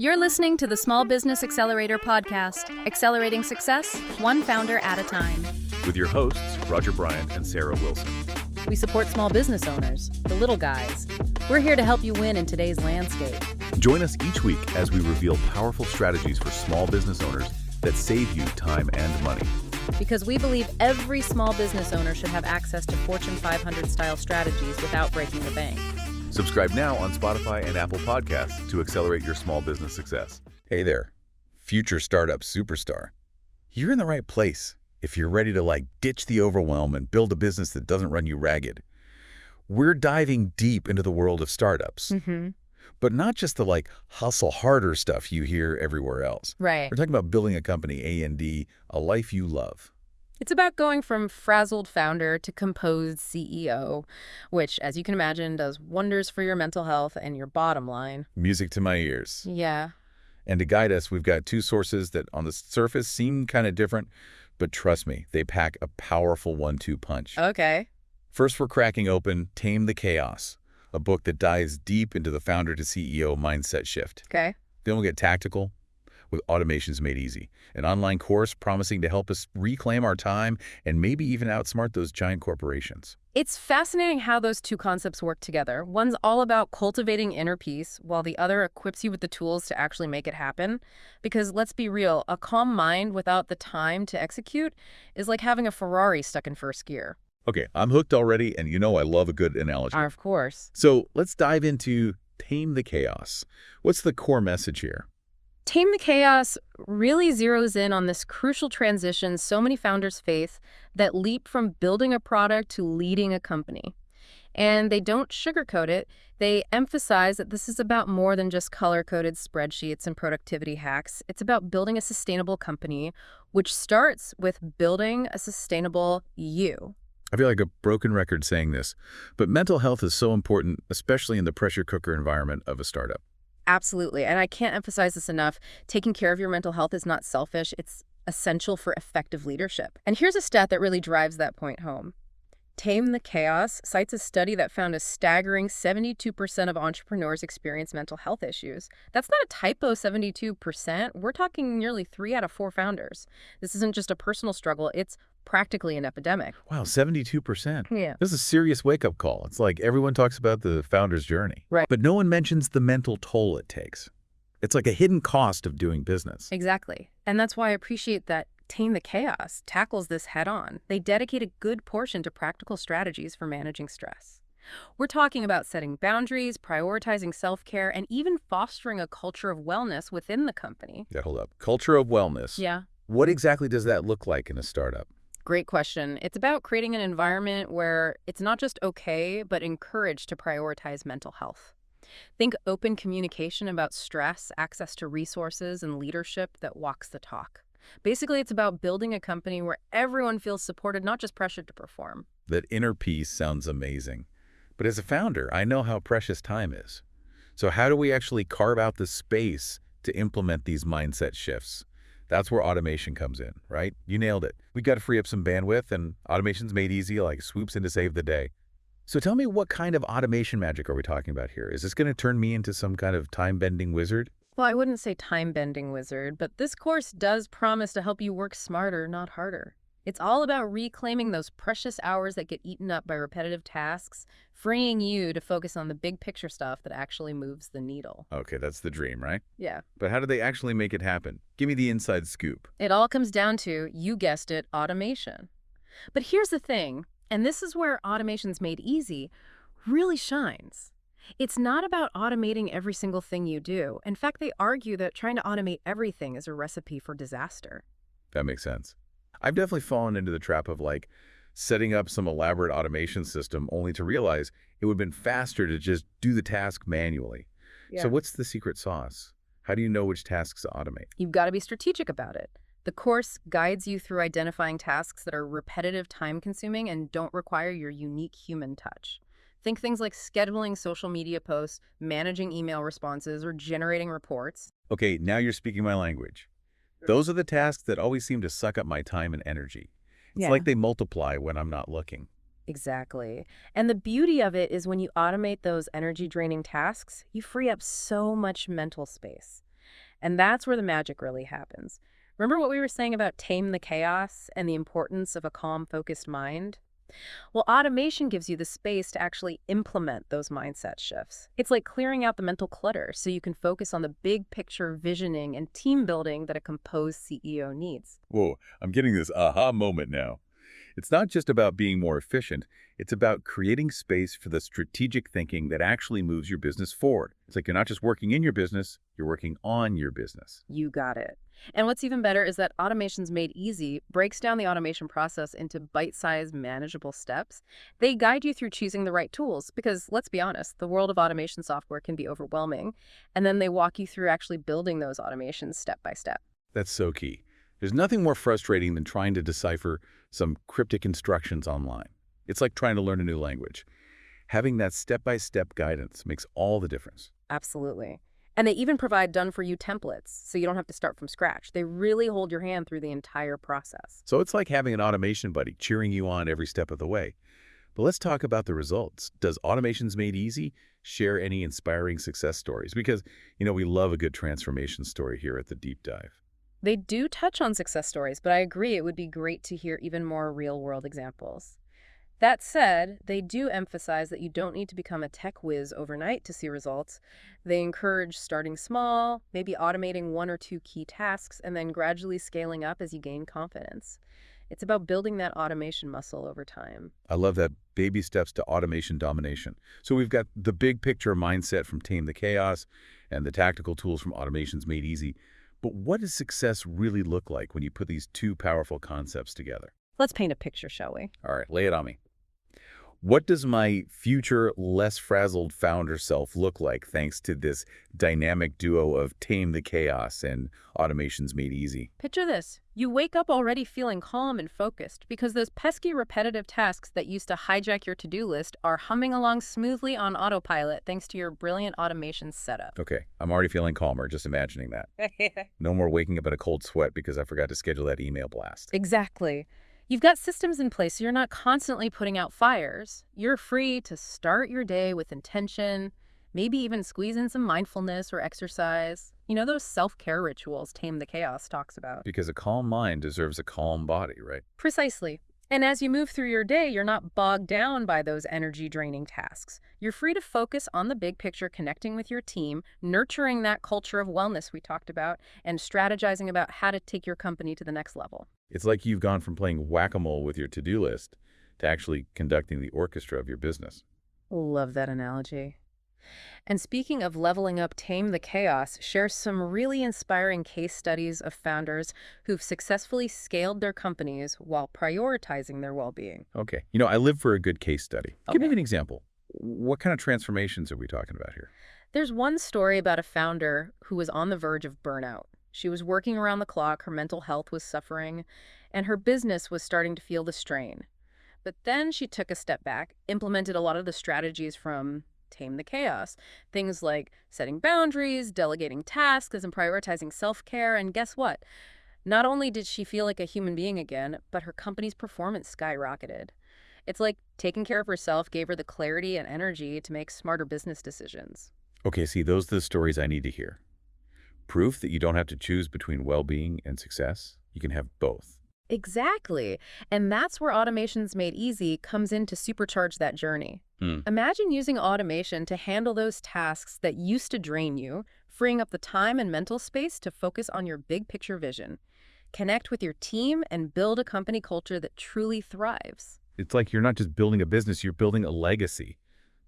You're listening to the Small Business Accelerator podcast, accelerating success, one founder at a time. With your hosts, Roger Bryant and Sarah Wilson. We support small business owners, the little guys. We're here to help you win in today's landscape. Join us each week as we reveal powerful strategies for small business owners that save you time and money. Because we believe every small business owner should have access to Fortune 500 style strategies without breaking the bank. Subscribe now on Spotify and Apple Podcasts to accelerate your small business success. Hey there, future startup superstar. You're in the right place if you're ready to ditch the overwhelm and build a business that doesn't run you ragged. We're diving deep into the world of startups. But not just the hustle harder stuff you hear everywhere else. Right. We're talking about building a company, A&D, a life you love. It's about going from frazzled founder to composed CEO, which, as you can imagine, does wonders for your mental health and your bottom line. Music to my ears. Yeah. And to guide us, we've got two sources that on the surface seem kind of different, but trust me, they pack a powerful 1-2 punch. Okay. First, we're cracking open Tame the Chaos, a book that dives deep into the founder to CEO mindset shift. Okay. Then we'll get tactical with Automations Made Easy, an online course promising to help us reclaim our time and maybe even outsmart those giant corporations. It's fascinating how those two concepts work together. One's all about cultivating inner peace, while the other equips you with the tools to actually make it happen. Because let's be real, a calm mind without the time to execute is like having a Ferrari stuck in first gear. Okay, I'm hooked already, and you know I love a good analogy. Of course. So let's dive into Tame the Chaos. What's the core message here? Tame the Chaos really zeroes in on this crucial transition so many founders face, that leap from building a product to leading a company. And they don't sugarcoat it. They emphasize that this is about more than just color-coded spreadsheets and productivity hacks. It's about building a sustainable company, which starts with building a sustainable you. I feel like a broken record saying this, but mental health is so important, especially in the pressure cooker environment of a startup. Absolutely. And I can't emphasize this enough. Taking care of your mental health is not selfish. It's essential for effective leadership. And here's a stat that really drives that point home. Tame the Chaos cites a study that found a staggering 72% of entrepreneurs experience mental health issues. That's not a typo, 72%. We're talking nearly 3 out of 4 founders. This isn't just a personal struggle. It's practically an epidemic. Wow, 72%. Yeah. This is a serious wake-up call. It's like everyone talks about the founder's journey. Right. But no one mentions the mental toll it takes. It's like a hidden cost of doing business. Exactly. And that's why I appreciate that Tame the Chaos tackles this head-on. They dedicate a good portion to practical strategies for managing stress. We're talking about setting boundaries, prioritizing self-care, and even fostering a culture of wellness within the company. Yeah, hold up. Culture of wellness. Yeah. What exactly does that look like in a startup? Great question. It's about creating an environment where it's not just okay, but encouraged to prioritize mental health. Think open communication about stress, access to resources, and leadership that walks the talk. Basically, it's about building a company where everyone feels supported, not just pressured to perform. That inner peace sounds amazing. But as a founder, I know how precious time is. So how do we actually carve out the space to implement these mindset shifts? That's where automation comes in, right? You nailed it. We got to free up some bandwidth, and Automations Made Easy swoops in to save the day. So tell me, what kind of automation magic are we talking about here? Is this going to turn me into some kind of time-bending wizard? Well, I wouldn't say time-bending wizard, but this course does promise to help you work smarter, not harder. It's all about reclaiming those precious hours that get eaten up by repetitive tasks, freeing you to focus on the big picture stuff that actually moves the needle. Okay, that's the dream, right? Yeah. But how do they actually make it happen? Give me the inside scoop. It all comes down to, you guessed it, automation. But here's the thing, and this is where Automations Made Easy really shines. It's not about automating every single thing you do. In fact, they argue that trying to automate everything is a recipe for disaster. That makes sense. I've definitely fallen into the trap of setting up some elaborate automation system only to realize it would have been faster to just do the task manually. Yeah. So what's the secret sauce? How do you know which tasks to automate? You've got to be strategic about it. The course guides you through identifying tasks that are repetitive, time-consuming, and don't require your unique human touch. Think things like scheduling social media posts, managing email responses, or generating reports. Okay, now you're speaking my language. Those are the tasks that always seem to suck up my time and energy. It's like they multiply when I'm not looking. Exactly. And the beauty of it is when you automate those energy-draining tasks, you free up so much mental space. And that's where the magic really happens. Remember what we were saying about tame the chaos and the importance of a calm, focused mind? Well, automation gives you the space to actually implement those mindset shifts. It's like clearing out the mental clutter so you can focus on the big picture visioning and team building that a composed CEO needs. Whoa, I'm getting this aha moment now. It's not just about being more efficient, it's about creating space for the strategic thinking that actually moves your business forward. It's like you're not just working in your business, you're working on your business. You got it. And what's even better is that Automations Made Easy breaks down the automation process into bite-sized, manageable steps. They guide you through choosing the right tools because, let's be honest, the world of automation software can be overwhelming. And then they walk you through actually building those automations step by step. That's so key. There's nothing more frustrating than trying to decipher some cryptic instructions online. It's like trying to learn a new language. Having that step-by-step guidance makes all the difference. Absolutely. And they even provide done-for-you templates, so you don't have to start from scratch. They really hold your hand through the entire process. So it's like having an automation buddy cheering you on every step of the way. But let's talk about the results. Does Automations Made Easy share any inspiring success stories? Because, we love a good transformation story here at the Deep Dive. They do touch on success stories, but I agree it would be great to hear even more real-world examples. That said, they do emphasize that you don't need to become a tech whiz overnight to see results. They encourage starting small, maybe automating one or two key tasks, and then gradually scaling up as you gain confidence. It's about building that automation muscle over time. I love that baby steps to automation domination. So we've got the big picture mindset from Tame the Chaos and the tactical tools from Automations Made Easy. But what does success really look like when you put these two powerful concepts together? Let's paint a picture, shall we? All right, lay it on me. What does my future, less frazzled founder self look like thanks to this dynamic duo of Tame the Chaos and Automations Made Easy? Picture this. You wake up already feeling calm and focused because those pesky repetitive tasks that used to hijack your to-do list are humming along smoothly on autopilot thanks to your brilliant automation setup. Okay, I'm already feeling calmer just imagining that. No more waking up in a cold sweat because I forgot to schedule that email blast. Exactly. You've got systems in place so you're not constantly putting out fires. You're free to start your day with intention, maybe even squeeze in some mindfulness or exercise. Those self-care rituals Tame the Chaos talks about. Because a calm mind deserves a calm body, right? Precisely. And as you move through your day, you're not bogged down by those energy-draining tasks. You're free to focus on the big picture, connecting with your team, nurturing that culture of wellness we talked about, and strategizing about how to take your company to the next level. It's like you've gone from playing whack-a-mole with your to-do list to actually conducting the orchestra of your business. Love that analogy. And speaking of leveling up, Tame the Chaos shares some really inspiring case studies of founders who've successfully scaled their companies while prioritizing their well-being. Okay. I live for a good case study. Give me Okay. an example. What kind of transformations are we talking about here? There's one story about a founder who was on the verge of burnout. She was working around the clock, her mental health was suffering, and her business was starting to feel the strain. But then she took a step back, implemented a lot of the strategies from Tame the Chaos. Things like setting boundaries, delegating tasks, and prioritizing self-care. And guess what? Not only did she feel like a human being again, but her company's performance skyrocketed. It's like taking care of herself gave her the clarity and energy to make smarter business decisions. Okay, see, those are the stories I need to hear. Proof that you don't have to choose between well-being and success. You can have both. Exactly. And that's where Automations Made Easy comes in to supercharge that journey. Hmm. Imagine using automation to handle those tasks that used to drain you, freeing up the time and mental space to focus on your big picture vision. Connect with your team and build a company culture that truly thrives. It's like you're not just building a business, you're building a legacy,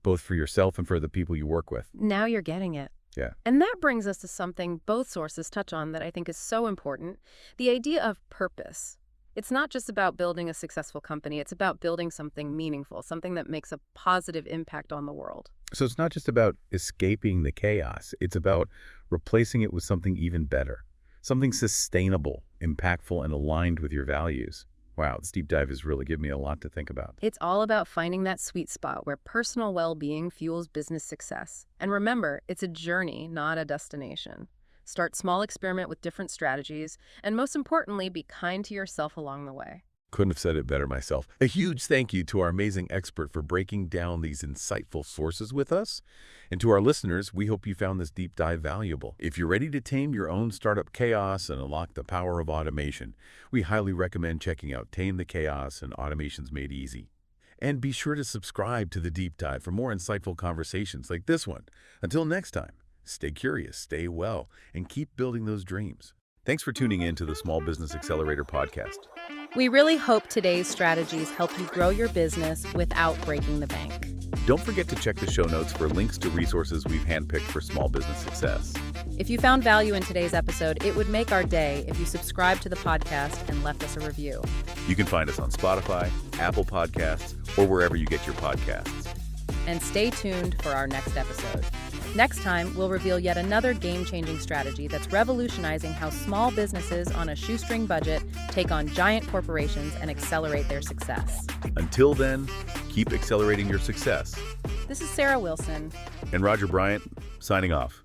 both for yourself and for the people you work with. Now you're getting it. Yeah. And that brings us to something both sources touch on that I think is so important, the idea of purpose. It's not just about building a successful company, it's about building something meaningful, something that makes a positive impact on the world. So it's not just about escaping the chaos. It's about replacing it with something even better, something sustainable, impactful, and aligned with your values. Wow, this deep dive has really given me a lot to think about. It's all about finding that sweet spot where personal well-being fuels business success. And remember, it's a journey, not a destination. Start small, experiment with different strategies, and most importantly, be kind to yourself along the way. Couldn't have said it better myself. A huge thank you to our amazing expert for breaking down these insightful sources with us. And to our listeners, we hope you found this deep dive valuable. If you're ready to tame your own startup chaos and unlock the power of automation, we highly recommend checking out Tame the Chaos and Automations Made Easy. And be sure to subscribe to the deep dive for more insightful conversations like this one. Until next time, stay curious, stay well, and keep building those dreams. Thanks for tuning in to the Small Business Accelerator podcast. We really hope today's strategies help you grow your business without breaking the bank. Don't forget to check the show notes for links to resources we've handpicked for small business success. If you found value in today's episode, it would make our day if you subscribed to the podcast and left us a review. You can find us on Spotify, Apple Podcasts, or wherever you get your podcasts. And stay tuned for our next episode. Next time, we'll reveal yet another game-changing strategy that's revolutionizing how small businesses on a shoestring budget take on giant corporations and accelerate their success. Until then, keep accelerating your success. This is Sarah Wilson. And Roger Bryant, signing off.